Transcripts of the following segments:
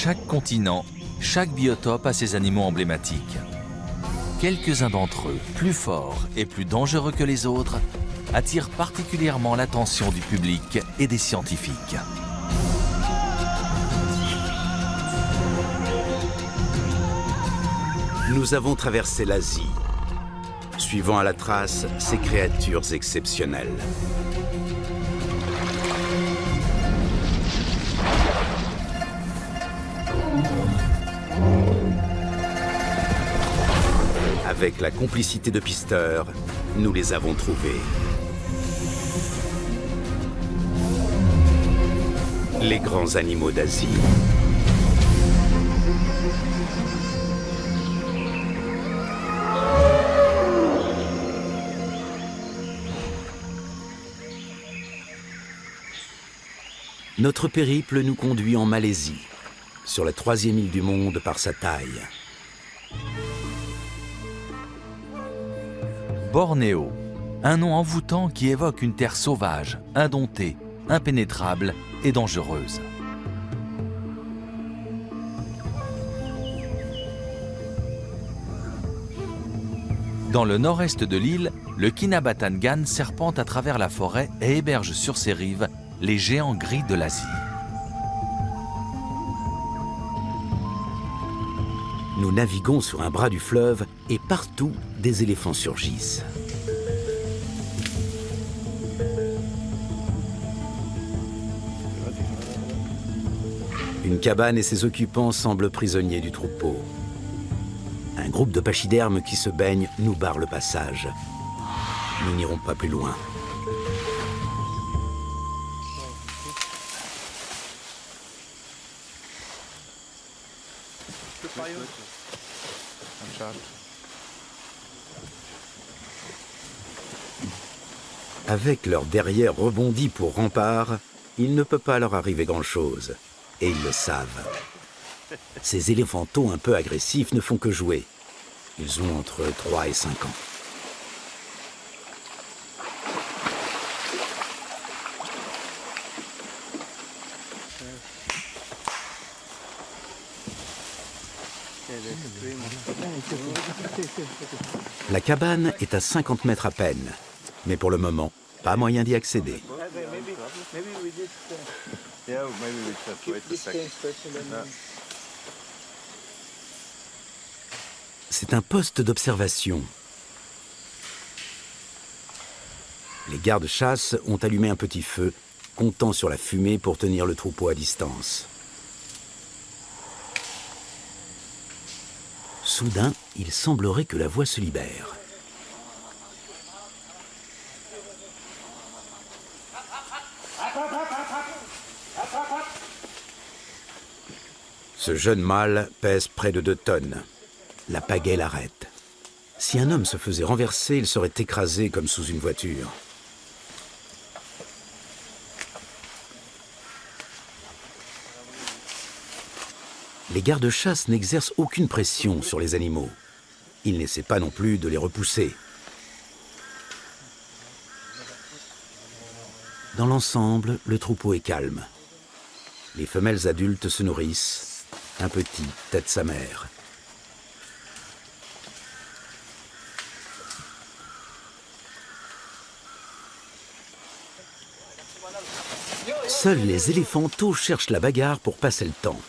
Chaque continent, chaque biotope a ses animaux emblématiques. Quelques-uns d'entre eux, plus forts et plus dangereux que les autres, attirent particulièrement l'attention du public et des scientifiques. Nous avons traversé l'Asie, suivant à la trace ces créatures exceptionnelles. Avec la complicité de pisteurs, nous les avons trouvés. Les grands animaux d'Asie. Notre périple nous conduit en Malaisie, sur la 3e île du monde par sa taille. Bornéo, un nom envoûtant qui évoque une terre sauvage, indomptée, impénétrable et dangereuse. Dans le nord-est de l'île, le Kinabatangan serpente à travers la forêt et héberge sur ses rives les géants gris de l'Asie. Nous naviguons sur un bras du fleuve et partout, des éléphants surgissent. Une cabane et ses occupants semblent prisonniers du troupeau. Un groupe de pachydermes qui se baignent nous barre le passage. Nous n'irons pas plus loin. Avec leur derrière rebondi pour rempart, il ne peut pas leur arriver grand-chose. Et ils le savent. Ces éléphantaux un peu agressifs ne font que jouer. Ils ont entre 3 et 5 ans. La cabane est à 50 mètres à peine, mais pour le moment, pas moyen d'y accéder. C'est un poste d'observation. Les gardes-chasse ont allumé un petit feu, comptant sur la fumée pour tenir le troupeau à distance. Soudain, il semblerait que la voie se libère. Ce jeune mâle pèse près de 2 tonnes. La pagaie l'arrête. Si un homme se faisait renverser, il serait écrasé comme sous une voiture. Les gardes-chasse n'exercent aucune pression sur les animaux. Ils n'essaient pas non plus de les repousser. Dans l'ensemble, le troupeau est calme. Les femelles adultes se nourrissent. Un petit tête sa mère. Seuls les éléphantaux cherchent la bagarre pour passer le temps.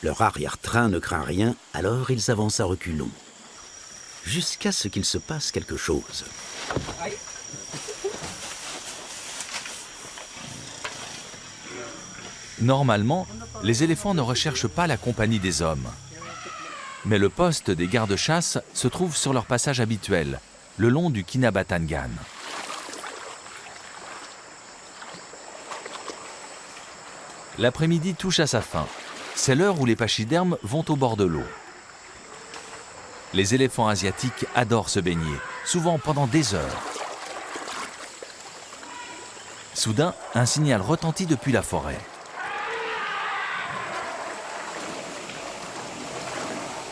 Leur arrière-train ne craint rien, alors ils avancent à reculons. Jusqu'à ce qu'il se passe quelque chose. Normalement, les éléphants ne recherchent pas la compagnie des hommes. Mais le poste des gardes-chasse se trouve sur leur passage habituel, le long du Kinabatangan. L'après-midi touche à sa fin. C'est l'heure où les pachydermes vont au bord de l'eau. Les éléphants asiatiques adorent se baigner, souvent pendant des heures. Soudain, un signal retentit depuis la forêt.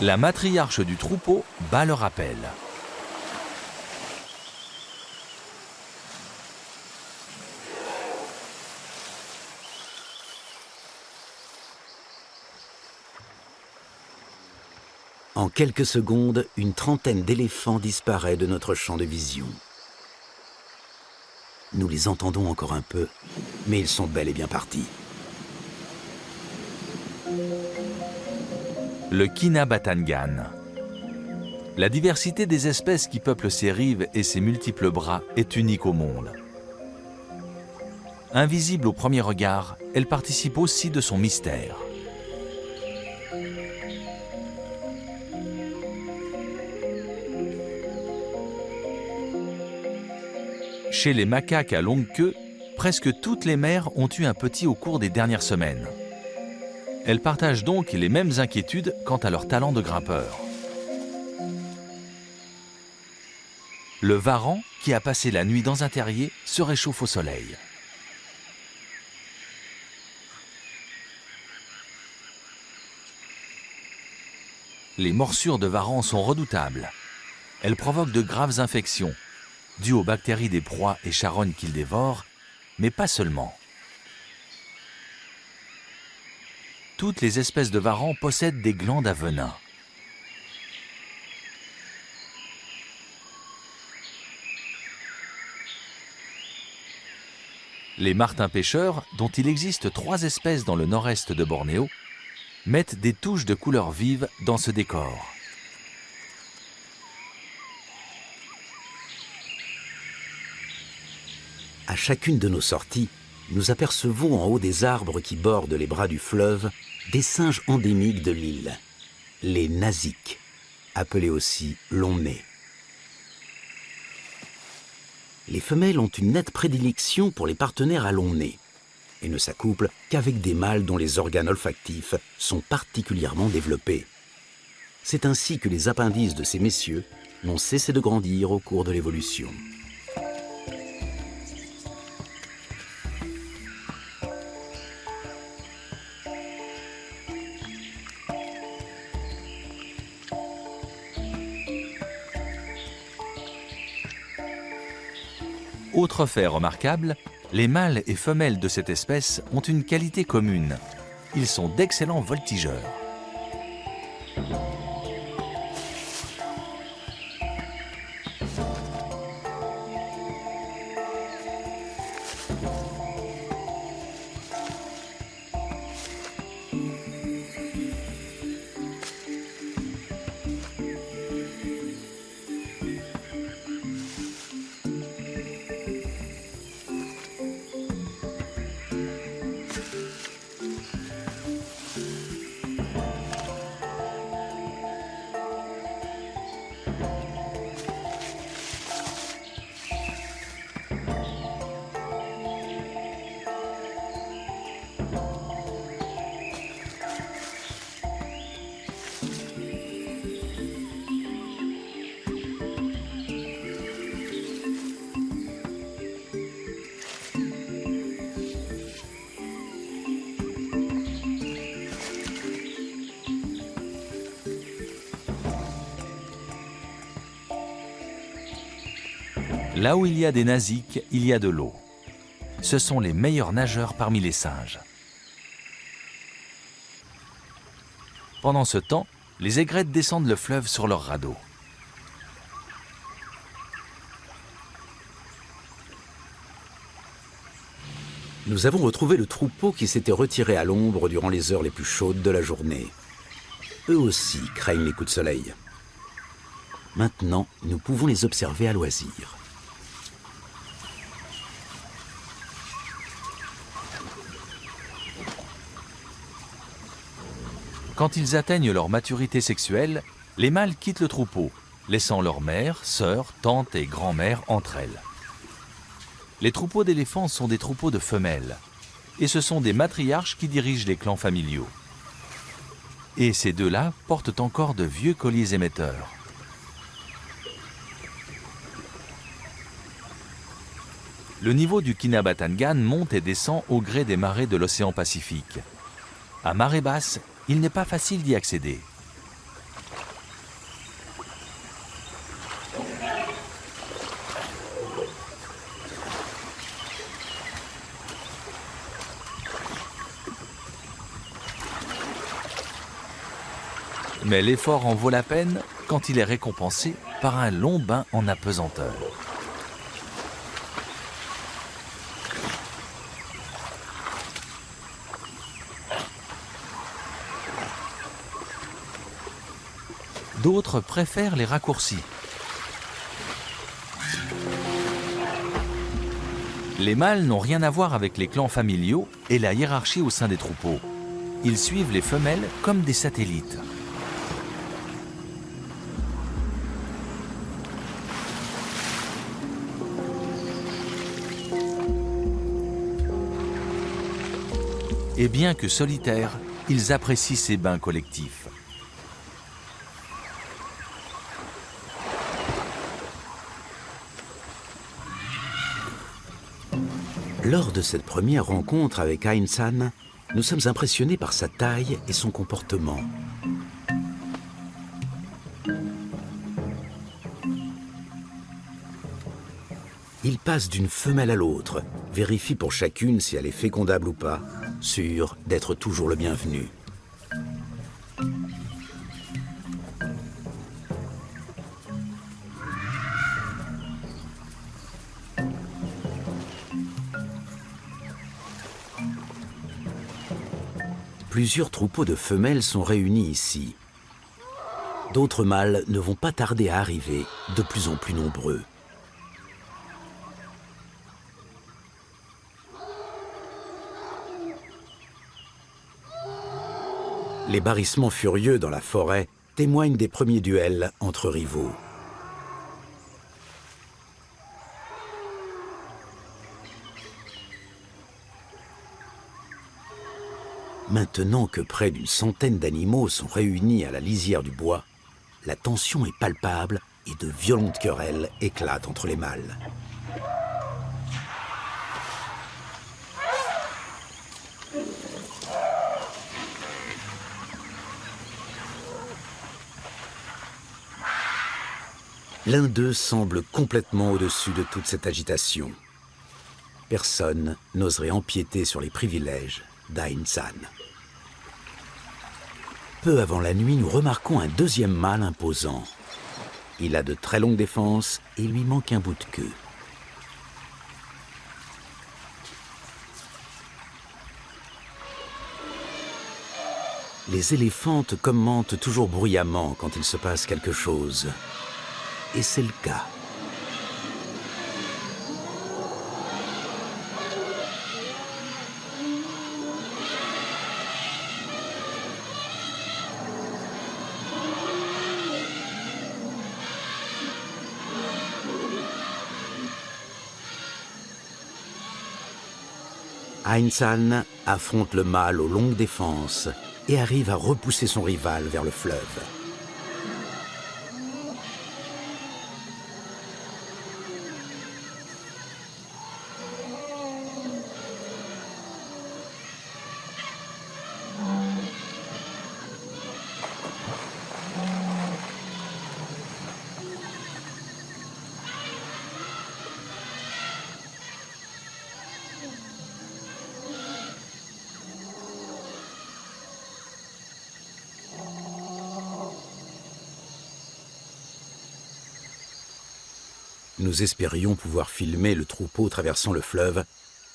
La matriarche du troupeau bat le rappel. En quelques secondes, une trentaine d'éléphants disparaît de notre champ de vision. Nous les entendons encore un peu, mais ils sont bel et bien partis. Le Kinabatangan. La diversité des espèces qui peuplent ces rives et ses multiples bras est unique au monde. Invisible au premier regard, elle participe aussi de son mystère. Chez les macaques à longue queue, presque toutes les mères ont eu un petit au cours des dernières semaines. Elles partagent donc les mêmes inquiétudes quant à leur talent de grimpeur. Le varan, qui a passé la nuit dans un terrier, se réchauffe au soleil. Les morsures de varan sont redoutables. Elles provoquent de graves infections, dues aux bactéries des proies et charognes qu'ils dévorent, mais pas seulement. Toutes les espèces de varans possèdent des glandes à venin. Les martins-pêcheurs, dont il existe 3 espèces dans le nord-est de Bornéo, mettent des touches de couleurs vives dans ce décor. À chacune de nos sorties, nous apercevons en haut des arbres qui bordent les bras du fleuve des singes endémiques de l'île, les nasiques, appelés aussi longs-nez. Les femelles ont une nette prédilection pour les partenaires à long nez et ne s'accouplent qu'avec des mâles dont les organes olfactifs sont particulièrement développés. C'est ainsi que les appendices de ces messieurs n'ont cessé de grandir au cours de l'évolution. Autre fait remarquable, les mâles et femelles de cette espèce ont une qualité commune. Ils sont d'excellents voltigeurs. Là où il y a des nasiques, il y a de l'eau. Ce sont les meilleurs nageurs parmi les singes. Pendant ce temps, les aigrettes descendent le fleuve sur leurs radeaux. Nous avons retrouvé le troupeau qui s'était retiré à l'ombre durant les heures les plus chaudes de la journée. Eux aussi craignent les coups de soleil. Maintenant, nous pouvons les observer à loisir. Quand ils atteignent leur maturité sexuelle, les mâles quittent le troupeau, laissant leurs mères, sœurs, tantes et grand-mères entre elles. Les troupeaux d'éléphants sont des troupeaux de femelles, et ce sont des matriarches qui dirigent les clans familiaux. Et ces deux-là portent encore de vieux colliers émetteurs. Le niveau du Kinabatangan monte et descend au gré des marées de l'océan Pacifique. À marée basse, il n'est pas facile d'y accéder. Mais l'effort en vaut la peine quand il est récompensé par un long bain en apesanteur. D'autres préfèrent les raccourcis. Les mâles n'ont rien à voir avec les clans familiaux et la hiérarchie au sein des troupeaux. Ils suivent les femelles comme des satellites. Et bien que solitaires, ils apprécient ces bains collectifs. Lors de cette première rencontre avec Ain-san, nous sommes impressionnés par sa taille et son comportement. Il passe d'une femelle à l'autre, vérifie pour chacune si elle est fécondable ou pas, sûr d'être toujours le bienvenu. Plusieurs troupeaux de femelles sont réunis ici. D'autres mâles ne vont pas tarder à arriver, de plus en plus nombreux. Les barrissements furieux dans la forêt témoignent des premiers duels entre rivaux. Maintenant que près d'une centaine d'animaux sont réunis à la lisière du bois, la tension est palpable et de violentes querelles éclatent entre les mâles. L'un d'eux semble complètement au-dessus de toute cette agitation. Personne n'oserait empiéter sur les privilèges d'Ain-san. Peu avant la nuit, nous remarquons un deuxième mâle imposant. Il a de très longues défenses et lui manque un bout de queue. Les éléphantes commentent toujours bruyamment quand il se passe quelque chose. Et c'est le cas. Ain-san affronte le mâle aux longues défenses et arrive à repousser son rival vers le fleuve. Nous espérions pouvoir filmer le troupeau traversant le fleuve,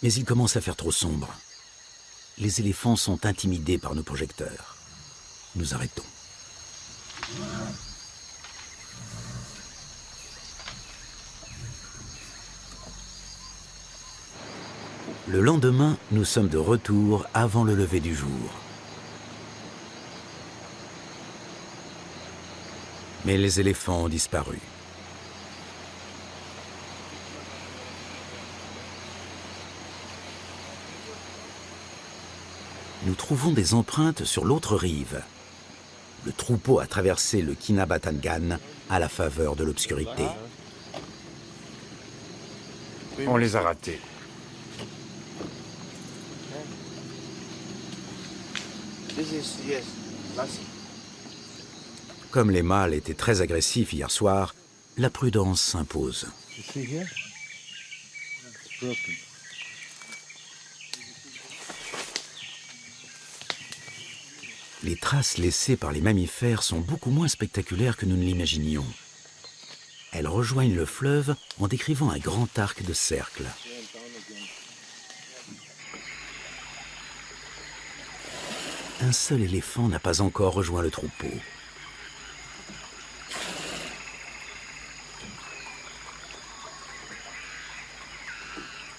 mais il commence à faire trop sombre. Les éléphants sont intimidés par nos projecteurs. Nous arrêtons. Le lendemain, nous sommes de retour avant le lever du jour. Mais les éléphants ont disparu. Nous trouvons des empreintes sur l'autre rive. Le troupeau a traversé le Kinabatangan à la faveur de l'obscurité. On les a ratés. Comme les mâles étaient très agressifs hier soir, la prudence s'impose. Les traces laissées par les mammifères sont beaucoup moins spectaculaires que nous ne l'imaginions. Elles rejoignent le fleuve en décrivant un grand arc de cercle. Un seul éléphant n'a pas encore rejoint le troupeau.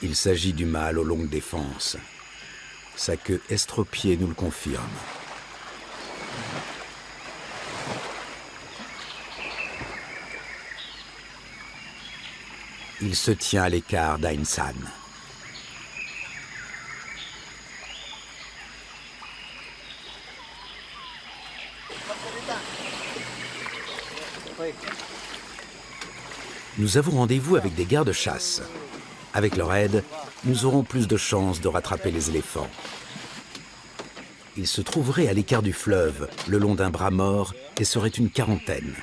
Il s'agit du mâle aux longues défenses. Sa queue estropiée nous le confirme. Il se tient à l'écart d'Ainsan. Nous avons rendez-vous avec des gardes-chasse. Avec leur aide, nous aurons plus de chances de rattraper les éléphants. Ils se trouveraient à l'écart du fleuve, le long d'un bras mort, et seraient une quarantaine.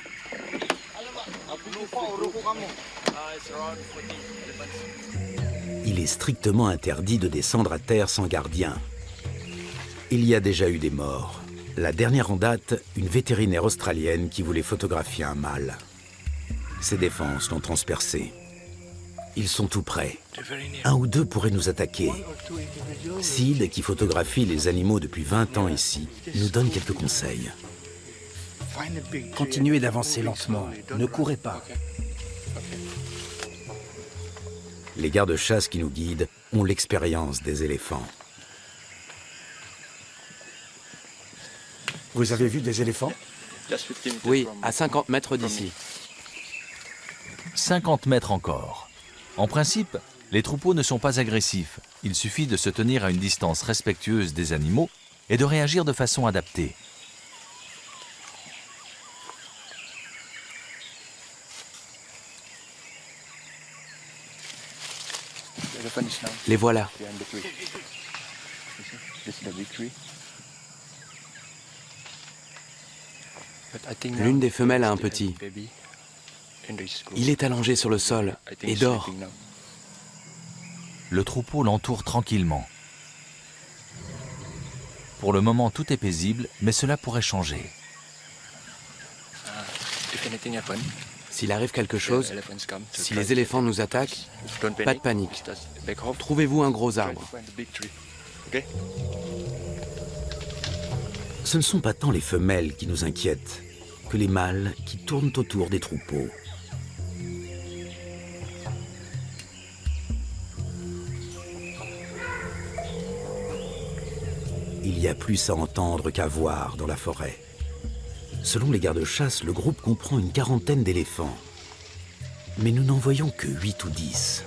Il est strictement interdit de descendre à terre sans gardien. Il y a déjà eu des morts. La dernière en date, une vétérinaire australienne qui voulait photographier un mâle. Ses défenses l'ont transpercé. Ils sont tout près. Un ou deux pourraient nous attaquer. Sid, qui photographie les animaux depuis 20 ans ici, nous donne quelques conseils. Continuez d'avancer lentement, ne courez pas. Les gardes-chasse qui nous guident ont l'expérience des éléphants. Vous avez vu des éléphants? Oui, à 50 mètres d'ici. 50 mètres encore. En principe, les troupeaux ne sont pas agressifs. Il suffit de se tenir à une distance respectueuse des animaux et de réagir de façon adaptée. Les voilà. L'une des femelles a un petit. Il est allongé sur le sol et dort. Le troupeau l'entoure tranquillement. Pour le moment, tout est paisible, mais cela pourrait changer. S'il arrive quelque chose, si les éléphants nous attaquent, pas de panique. Trouvez-vous un gros arbre. Ce ne sont pas tant les femelles qui nous inquiètent que les mâles qui tournent autour des troupeaux. Il y a plus à entendre qu'à voir dans la forêt. Selon les gardes-chasse, le groupe comprend une quarantaine d'éléphants. Mais nous n'en voyons que 8 ou 10.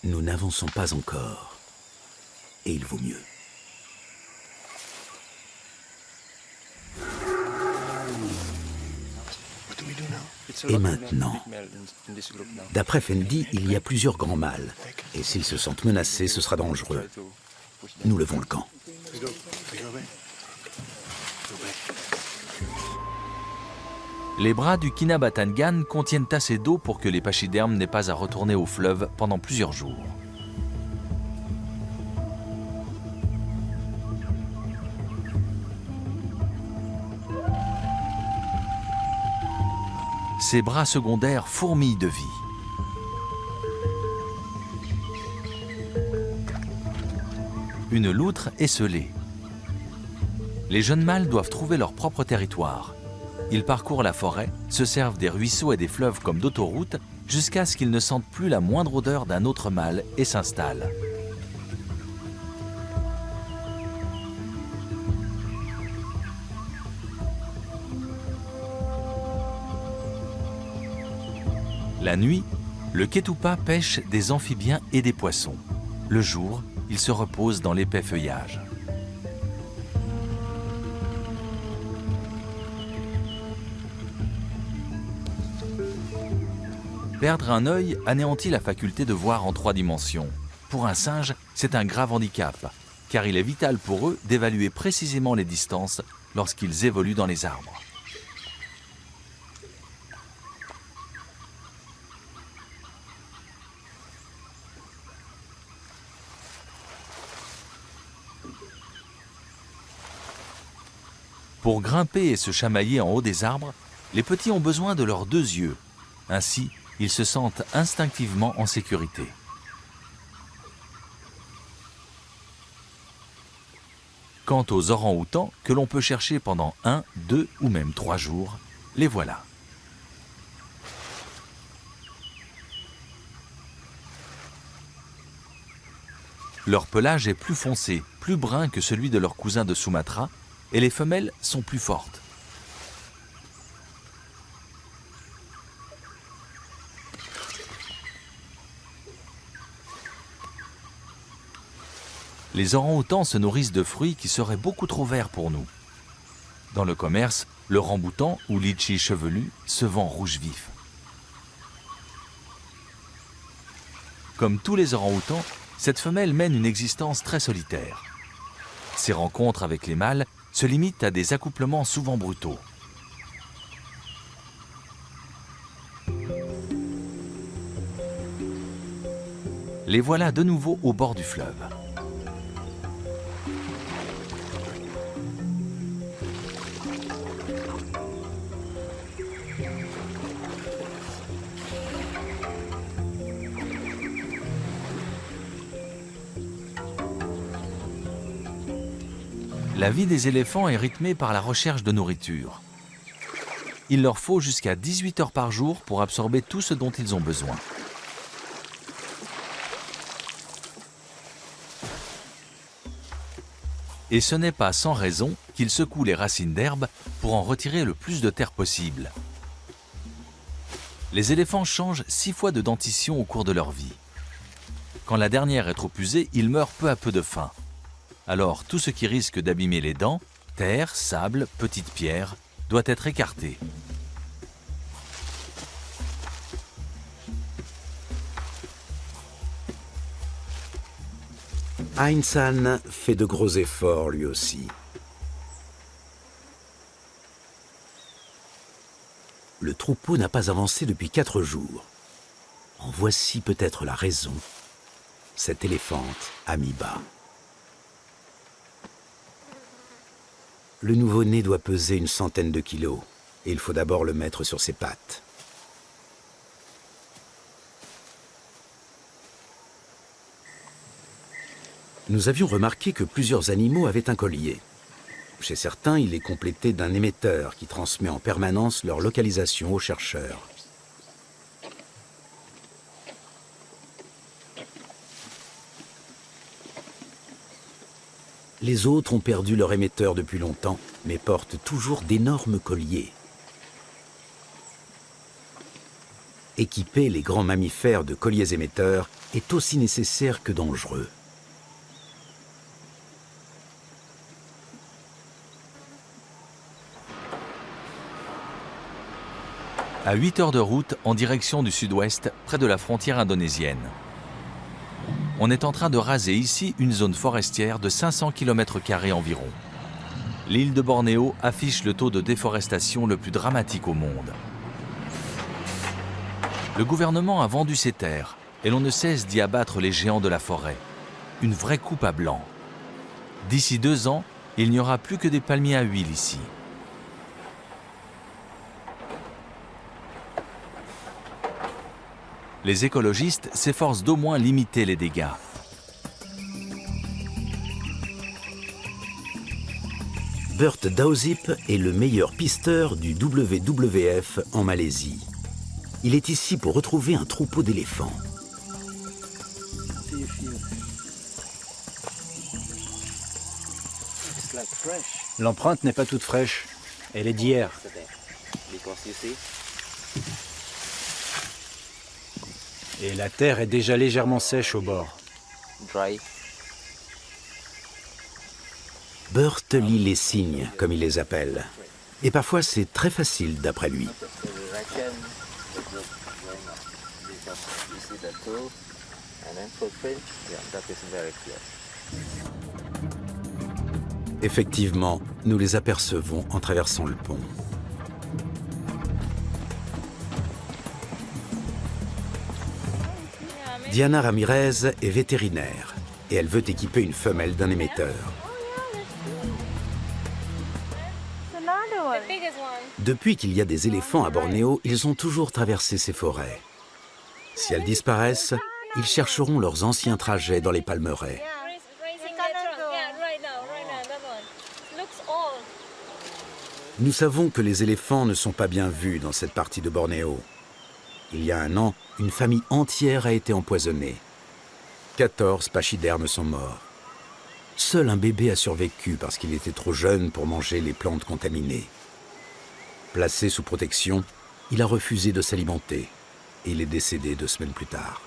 Nous n'avançons pas encore. Et il vaut mieux. Et maintenant, d'après Fendi, il y a plusieurs grands mâles. Et s'ils se sentent menacés, ce sera dangereux. Nous levons le camp. Les bras du Kinabatangan contiennent assez d'eau pour que les pachydermes n'aient pas à retourner au fleuve pendant plusieurs jours. Ces bras secondaires fourmillent de vie. Une loutre est scellée. Les jeunes mâles doivent trouver leur propre territoire. Ils parcourent la forêt, se servent des ruisseaux et des fleuves comme d'autoroute jusqu'à ce qu'ils ne sentent plus la moindre odeur d'un autre mâle et s'installent. La nuit, le Ketupa pêche des amphibiens et des poissons. Le jour, il se repose dans l'épais feuillage. Perdre un œil anéantit la faculté de voir en 3 dimensions. Pour un singe, c'est un grave handicap, car il est vital pour eux d'évaluer précisément les distances lorsqu'ils évoluent dans les arbres. Pour grimper et se chamailler en haut des arbres, les petits ont besoin de leurs 2 yeux. Ainsi, ils se sentent instinctivement en sécurité. Quant aux orang-outans, que l'on peut chercher pendant 1, 2 ou même 3 jours, les voilà. Leur pelage est plus foncé, plus brun que celui de leurs cousins de Sumatra, et les femelles sont plus fortes. Les orang-outans se nourrissent de fruits qui seraient beaucoup trop verts pour nous. Dans le commerce, le ramboutan ou litchi chevelu se vend rouge vif. Comme tous les orang-outans, cette femelle mène une existence très solitaire. Ses rencontres avec les mâles se limitent à des accouplements souvent brutaux. Les voilà de nouveau au bord du fleuve. La vie des éléphants est rythmée par la recherche de nourriture. Il leur faut jusqu'à 18 heures par jour pour absorber tout ce dont ils ont besoin. Et ce n'est pas sans raison qu'ils secouent les racines d'herbe pour en retirer le plus de terre possible. Les éléphants changent 6 fois de dentition au cours de leur vie. Quand la dernière est trop usée, ils meurent peu à peu de faim. Alors tout ce qui risque d'abîmer les dents, terre, sable, petites pierres, doit être écarté. Einsan fait de gros efforts lui aussi. Le troupeau n'a pas avancé depuis 4 jours. En voici peut-être la raison. Cette éléphante a mis bas. Le nouveau-né doit peser une centaine de kilos et il faut d'abord le mettre sur ses pattes. Nous avions remarqué que plusieurs animaux avaient un collier. Chez certains, il est complété d'un émetteur qui transmet en permanence leur localisation aux chercheurs. Les autres ont perdu leur émetteur depuis longtemps, mais portent toujours d'énormes colliers. Équiper les grands mammifères de colliers émetteurs est aussi nécessaire que dangereux. À 8 heures de route en direction du sud-ouest, près de la frontière indonésienne. On est en train de raser ici une zone forestière de 500 km² environ. L'île de Bornéo affiche le taux de déforestation le plus dramatique au monde. Le gouvernement a vendu ses terres et l'on ne cesse d'y abattre les géants de la forêt. Une vraie coupe à blanc. D'ici 2 ans, il n'y aura plus que des palmiers à huile ici. Les écologistes s'efforcent d'au moins limiter les dégâts. Burt Dauzip est le meilleur pisteur du WWF en Malaisie. Il est ici pour retrouver un troupeau d'éléphants. L'empreinte n'est pas toute fraîche. Elle est d'hier. Et la terre est déjà légèrement sèche au bord. Burt lit les signes, comme il les appelle. Et parfois, c'est très facile d'après lui. Effectivement, nous les apercevons en traversant le pont. Diana Ramirez est vétérinaire et elle veut équiper une femelle d'un émetteur. Depuis qu'il y a des éléphants à Bornéo, ils ont toujours traversé ces forêts. Si elles disparaissent, ils chercheront leurs anciens trajets dans les palmeraies. Nous savons que les éléphants ne sont pas bien vus dans cette partie de Bornéo. Il y a un an, une famille entière a été empoisonnée. 14 pachydermes sont morts. Seul un bébé a survécu parce qu'il était trop jeune pour manger les plantes contaminées. Placé sous protection, il a refusé de s'alimenter et il est décédé 2 semaines plus tard.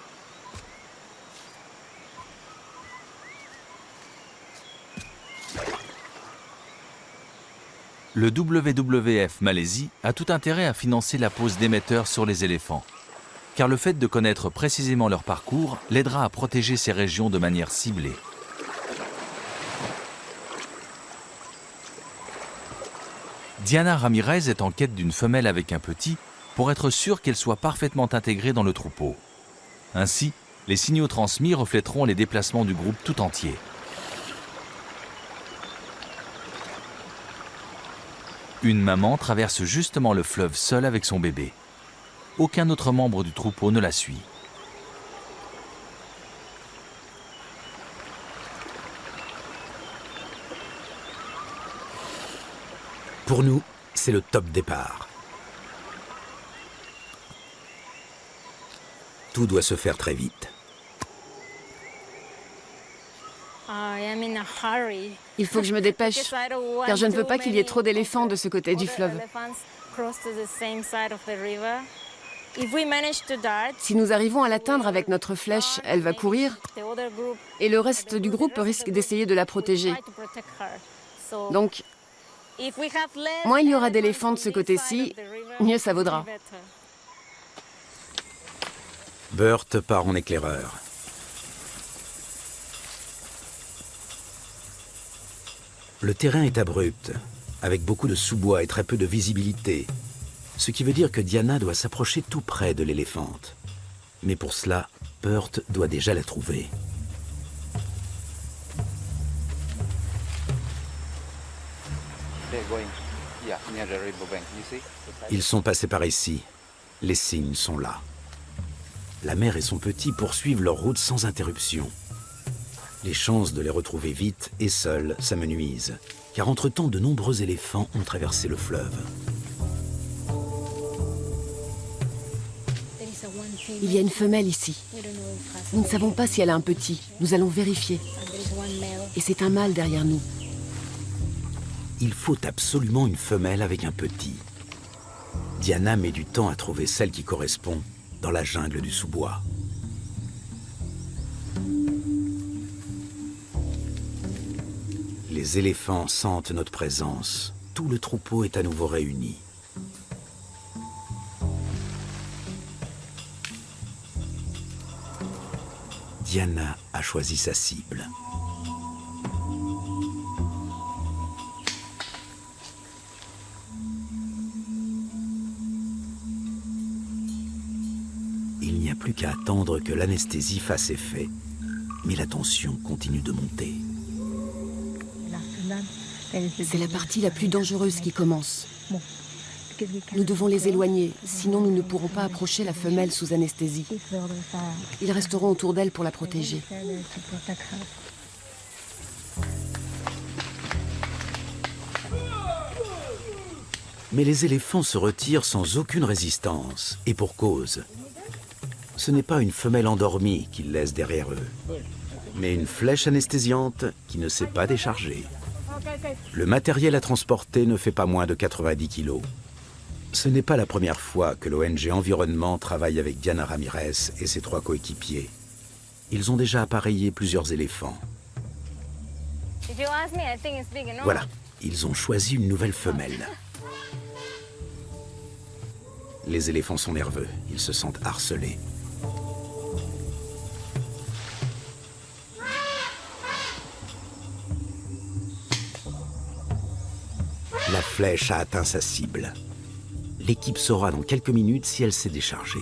Le WWF Malaisie a tout intérêt à financer la pose d'émetteurs sur les éléphants, car le fait de connaître précisément leur parcours l'aidera à protéger ces régions de manière ciblée. Diana Ramirez est en quête d'une femelle avec un petit pour être sûre qu'elle soit parfaitement intégrée dans le troupeau. Ainsi, les signaux transmis reflèteront les déplacements du groupe tout entier. Une maman traverse justement le fleuve seule avec son bébé. Aucun autre membre du troupeau ne la suit. Pour nous, c'est le top départ. Tout doit se faire très vite. Il faut que je me dépêche, car je ne veux pas qu'il y ait trop d'éléphants de ce côté du fleuve. Si nous arrivons à l'atteindre avec notre flèche, elle va courir, et le reste du groupe risque d'essayer de la protéger. Donc, moins il y aura d'éléphants de ce côté-ci, mieux ça vaudra. Burt part en éclaireur. Le terrain est abrupt, avec beaucoup de sous-bois et très peu de visibilité, ce qui veut dire que Diana doit s'approcher tout près de l'éléphante. Mais pour cela, Burt doit déjà la trouver. Ils sont passés par ici. Les signes sont là. La mère et son petit poursuivent leur route sans interruption. Les chances de les retrouver vite et seuls s'amenuisent, car entre-temps, de nombreux éléphants ont traversé le fleuve. Il y a une femelle ici. Nous ne savons pas si elle a un petit. Nous allons vérifier. Et c'est un mâle derrière nous. Il faut absolument une femelle avec un petit. Diana met du temps à trouver celle qui correspond dans la jungle du sous-bois. Les éléphants sentent notre présence. Tout le troupeau est à nouveau réuni. Diana a choisi sa cible. Il n'y a plus qu'à attendre que l'anesthésie fasse effet, mais la tension continue de monter. C'est la partie la plus dangereuse qui commence. Nous devons les éloigner, sinon nous ne pourrons pas approcher la femelle sous anesthésie. Ils resteront autour d'elle pour la protéger. Mais les éléphants se retirent sans aucune résistance, et pour cause. Ce n'est pas une femelle endormie qu'ils laissent derrière eux, mais une flèche anesthésiante qui ne s'est pas déchargée. Le matériel à transporter ne fait pas moins de 90 kilos. Ce n'est pas la première fois que l'ONG Environnement travaille avec Diana Ramirez et ses 3 coéquipiers. Ils ont déjà appareillé plusieurs éléphants. Voilà, ils ont choisi une nouvelle femelle. Les éléphants sont nerveux, ils se sentent harcelés. La flèche a atteint sa cible. L'équipe saura dans quelques minutes si elle s'est déchargée.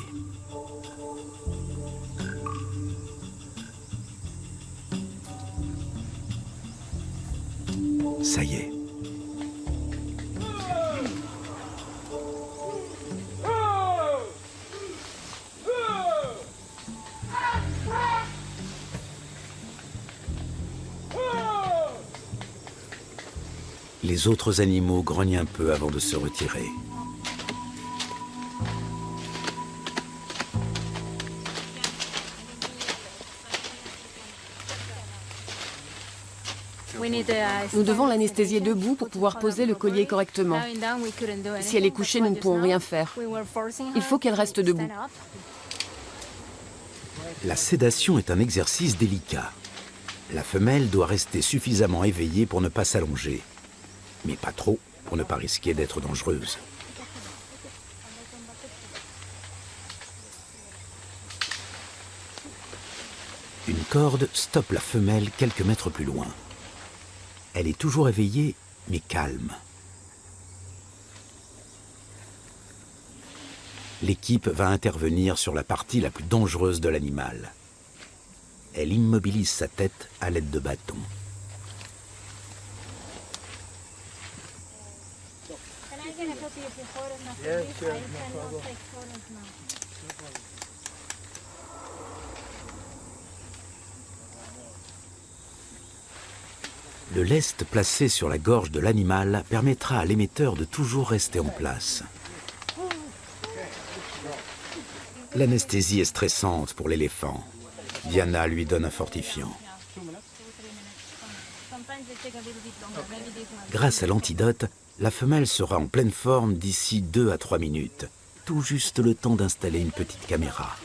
Ça y est. Les autres animaux grognent un peu avant de se retirer. Nous devons l'anesthésier debout pour pouvoir poser le collier correctement. Si elle est couchée, nous ne pourrons rien faire. Il faut qu'elle reste debout. La sédation est un exercice délicat. La femelle doit rester suffisamment éveillée pour ne pas s'allonger, mais pas trop pour ne pas risquer d'être dangereuse. Une corde stoppe la femelle quelques mètres plus loin. Elle est toujours éveillée, mais calme. L'équipe va intervenir sur la partie la plus dangereuse de l'animal. Elle immobilise sa tête à l'aide de bâtons. Le lest placé sur la gorge de l'animal permettra à l'émetteur de toujours rester en place. L'anesthésie est stressante pour l'éléphant. Diana lui donne un fortifiant. Grâce à l'antidote, la femelle sera en pleine forme d'ici 2 à 3 minutes. Tout juste le temps d'installer une petite caméra.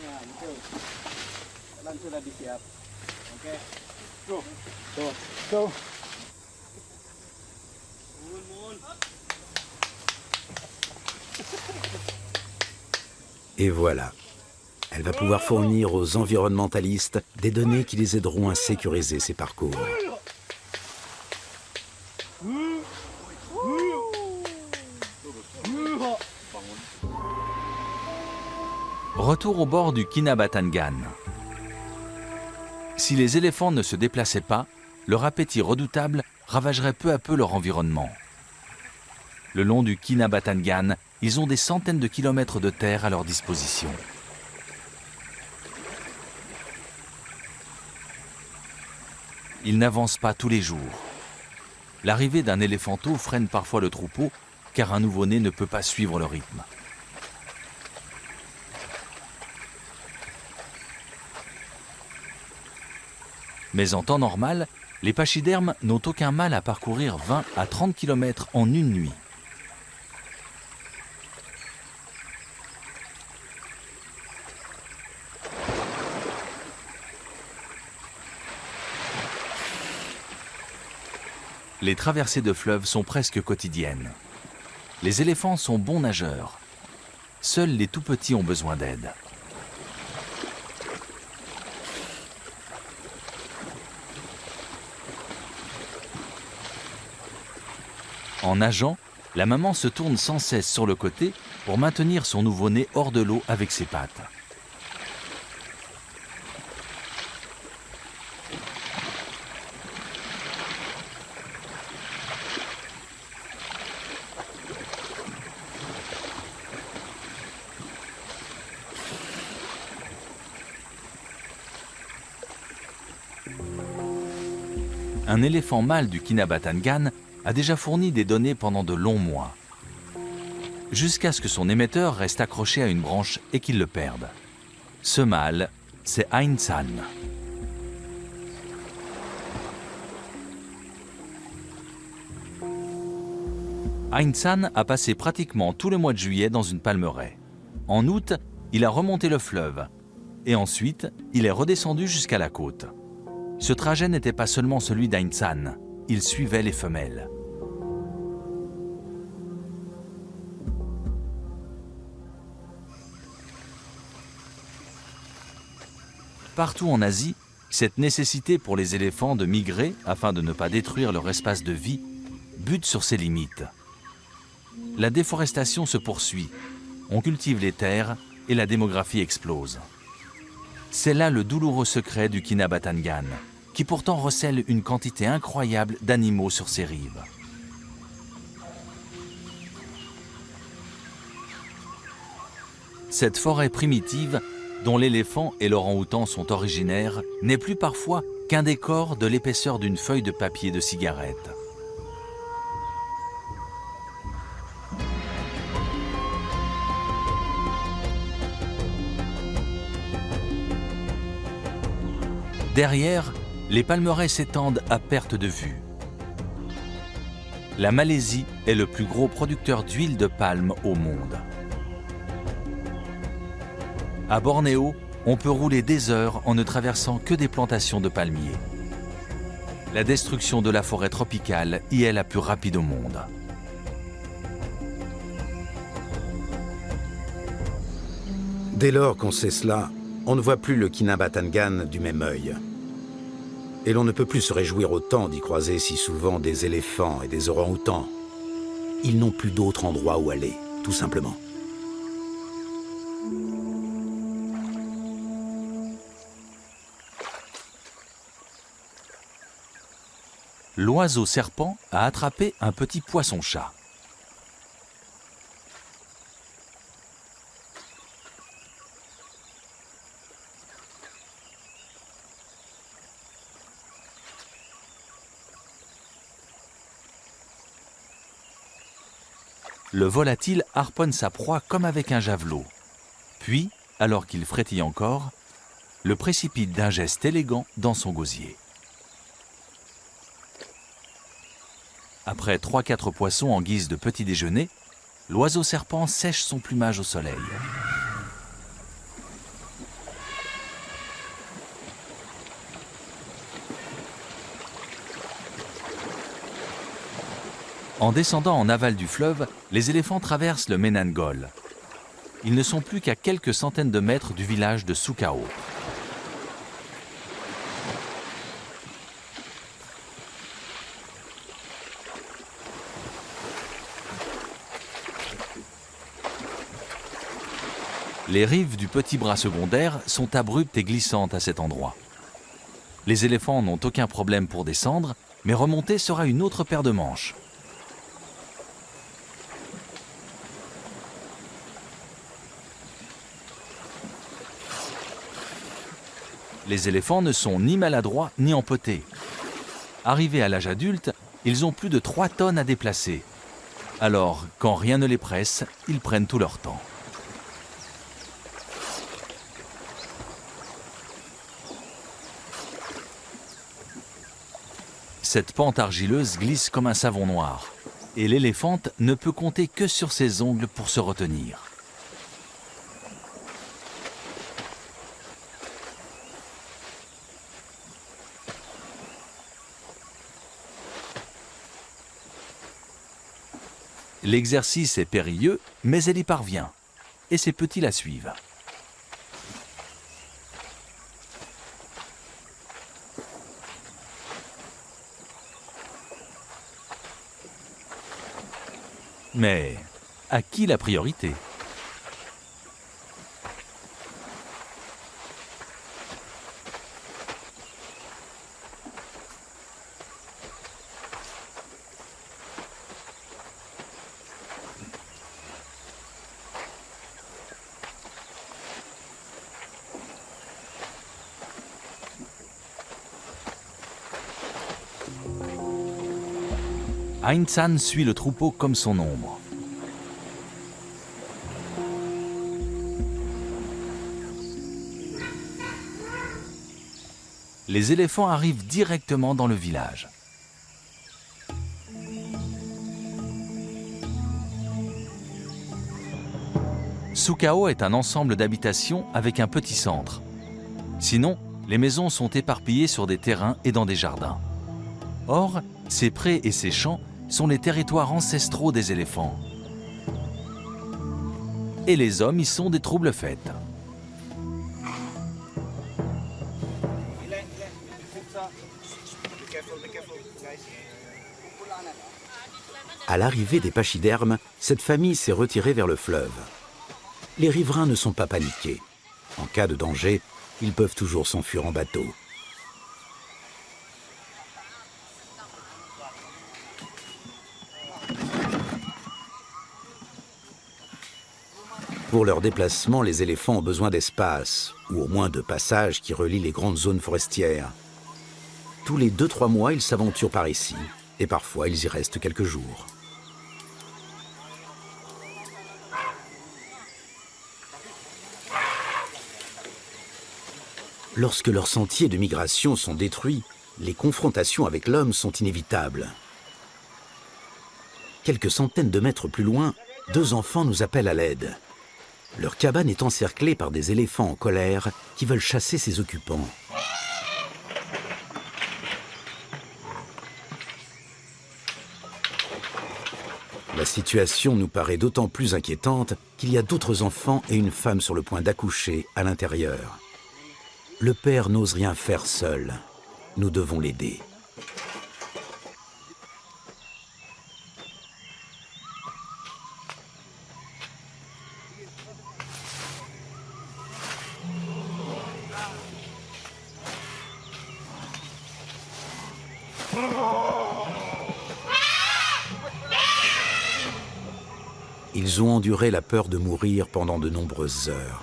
Et voilà. Elle va pouvoir fournir aux environnementalistes des données qui les aideront à sécuriser ces parcours. Retour au bord du Kinabatangan. Si les éléphants ne se déplaçaient pas, leur appétit redoutable ravagerait peu à peu leur environnement. Le long du Kinabatangan, ils ont des centaines de kilomètres de terre à leur disposition. Ils n'avancent pas tous les jours. L'arrivée d'un éléphanteau freine parfois le troupeau, car un nouveau-né ne peut pas suivre le rythme. Mais en temps normal, les pachydermes n'ont aucun mal à parcourir 20 à 30 km en une nuit. Les traversées de fleuves sont presque quotidiennes. Les éléphants sont bons nageurs. Seuls les tout-petits ont besoin d'aide. En nageant, la maman se tourne sans cesse sur le côté pour maintenir son nouveau-né hors de l'eau avec ses pattes. Un éléphant mâle du Kinabatangan a déjà fourni des données pendant de longs mois, jusqu'à ce que son émetteur reste accroché à une branche et qu'il le perde. Ce mâle, c'est Ain San. Ain San a passé pratiquement tout le mois de juillet dans une palmeraie. En août, il a remonté le fleuve et ensuite, il est redescendu jusqu'à la côte. Ce trajet n'était pas seulement celui d'Ain San, il suivait les femelles. Partout en Asie, cette nécessité pour les éléphants de migrer afin de ne pas détruire leur espace de vie bute sur ses limites. La déforestation se poursuit, on cultive les terres et la démographie explose. C'est là le douloureux secret du Kinabatangan, qui pourtant recèle une quantité incroyable d'animaux sur ses rives. Cette forêt primitive, dont l'éléphant et l'orang-outan sont originaires, n'est plus parfois qu'un décor de l'épaisseur d'une feuille de papier de cigarette. Derrière, les palmeraies s'étendent à perte de vue. La Malaisie est le plus gros producteur d'huile de palme au monde. À Bornéo, on peut rouler des heures en ne traversant que des plantations de palmiers. La destruction de la forêt tropicale y est la plus rapide au monde. Dès lors qu'on sait cela, on ne voit plus le Kinabatangan du même œil. Et l'on ne peut plus se réjouir autant d'y croiser si souvent des éléphants et des orang-outans. Ils n'ont plus d'autre endroit où aller, tout simplement. L'oiseau serpent a attrapé un petit poisson-chat. Le volatile harponne sa proie comme avec un javelot. Puis, alors qu'il frétille encore, le précipite d'un geste élégant dans son gosier. Après 3-4 poissons en guise de petit déjeuner, l'oiseau serpent sèche son plumage au soleil. En descendant en aval du fleuve, les éléphants traversent le Menangol. Ils ne sont plus qu'à quelques centaines de mètres du village de Sukao. Les rives du petit bras secondaire sont abruptes et glissantes à cet endroit. Les éléphants n'ont aucun problème pour descendre, mais remonter sera une autre paire de manches. Les éléphants ne sont ni maladroits ni empotés. Arrivés à l'âge adulte, ils ont plus de 3 tonnes à déplacer. Alors, quand rien ne les presse, ils prennent tout leur temps. Cette pente argileuse glisse comme un savon noir, et l'éléphante ne peut compter que sur ses ongles pour se retenir. L'exercice est périlleux, mais elle y parvient, et ses petits la suivent. Mais à qui la priorité ? Ain San suit le troupeau comme son ombre. Les éléphants arrivent directement dans le village. Sukao est un ensemble d'habitations avec un petit centre. Sinon, les maisons sont éparpillées sur des terrains et dans des jardins. Or, ces prés et ces champs sont les territoires ancestraux des éléphants. Et les hommes y sont des trouble-fêtes. À l'arrivée des pachydermes, cette famille s'est retirée vers le fleuve. Les riverains ne sont pas paniqués. En cas de danger, ils peuvent toujours s'enfuir en bateau. Pour leur déplacement, les éléphants ont besoin d'espace, ou au moins de passages qui relient les grandes zones forestières. Tous les 2-3 mois, ils s'aventurent par ici, et parfois ils y restent quelques jours. Lorsque leurs sentiers de migration sont détruits, les confrontations avec l'homme sont inévitables. Quelques centaines de mètres plus loin, 2 enfants nous appellent à l'aide. Leur cabane est encerclée par des éléphants en colère qui veulent chasser ses occupants. La situation nous paraît d'autant plus inquiétante qu'il y a d'autres enfants et une femme sur le point d'accoucher à l'intérieur. Le père n'ose rien faire seul. Nous devons l'aider. Ils ont enduré la peur de mourir pendant de nombreuses heures.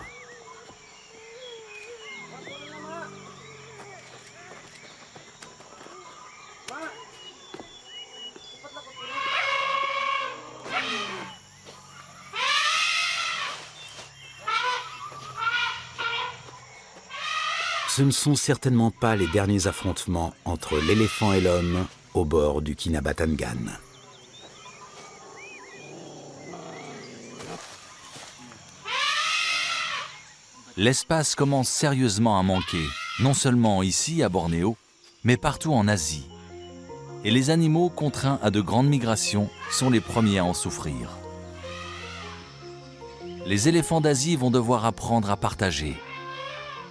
Ce ne sont certainement pas les derniers affrontements entre l'éléphant et l'homme au bord du Kinabatangan. L'espace commence sérieusement à manquer, non seulement ici à Bornéo, mais partout en Asie. Et les animaux contraints à de grandes migrations sont les premiers à en souffrir. Les éléphants d'Asie vont devoir apprendre à partager,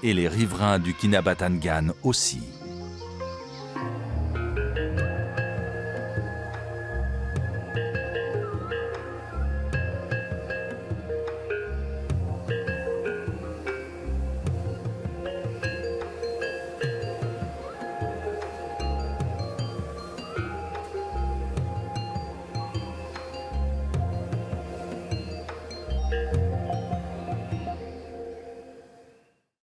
et les riverains du Kinabatangan aussi.